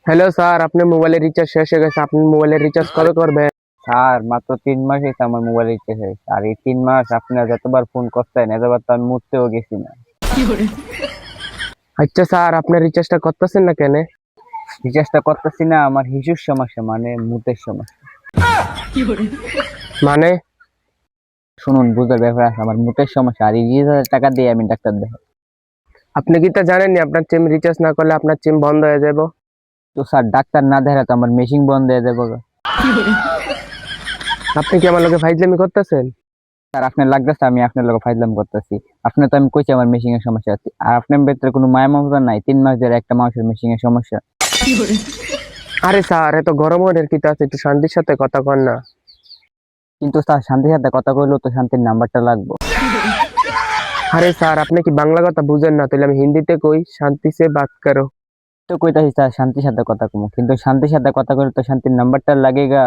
Hello sir, আপনার মোবাইলের recharge শেষ হয়ে গেছে। আপনি মোবাইলের রিচার্জ কবে করবেন? স্যার মাত্র 3 মাস হয়েছে আমার মোবাইল রিচার্জ হয়েছে, আর এই 3 মাস আপনারা যতবার ফোন করতেন এতবার তো আমি মুততেও গেছি না। আচ্ছা স্যার, আপনার রিচার্জটা করতেছেন না কেন? রিচার্জটা করতেছি না, আমার হিসুর সমস্যা, মানে মুতের সমস্যা। মানে? শুনুন, বুঝার ব্যাপার আছে, আমার মুতের সমস্যা, আর এই 20,000 টাকা দিয়ে আমি ডাক্তার দেখাই। আপনি কি তা জানেননি আপনার সিম রিচার্জ না করলে আপনার সিম বন্ধ হয়ে যাব? তো স্যার, ডাক্তার না দেখালে তো আমার মেশিন বন্ধ হয়ে যাবো গো। আপনি কি আমার লোকে ফাইজলামি করতেছেন? স্যার, আপনার লাগতেছে আমি আপনার লোক ফাইজলাম করতেছি। আপনার তো আমি কইছি আমার মেশিং এর সমস্যা আছে, আর আপনার ভেতরে কোনো মায়া মমতা নাই। 3 মাস ধরে একটা মানুষের মেশিং এর সমস্যা। আরে স্যার, এত গরম ওদের কি আছে, একটু শান্তির সাথে কথা কন না। কিন্তু স্যার, শান্তির সাথে কথা কইলেও তো শান্তির নাম্বারটা লাগবে। আরে স্যার, আপনি কি বাংলা কথা বুঝেন না? তাহলে আমি হিন্দিতে কই, শান্তি সে বাত করো। তো কইতাছি স্যার শান্তির সাথে কথা কমু, কিন্তু শান্তির সাথে কথা কইলে তো শান্তির নাম্বারটা লাগেগা।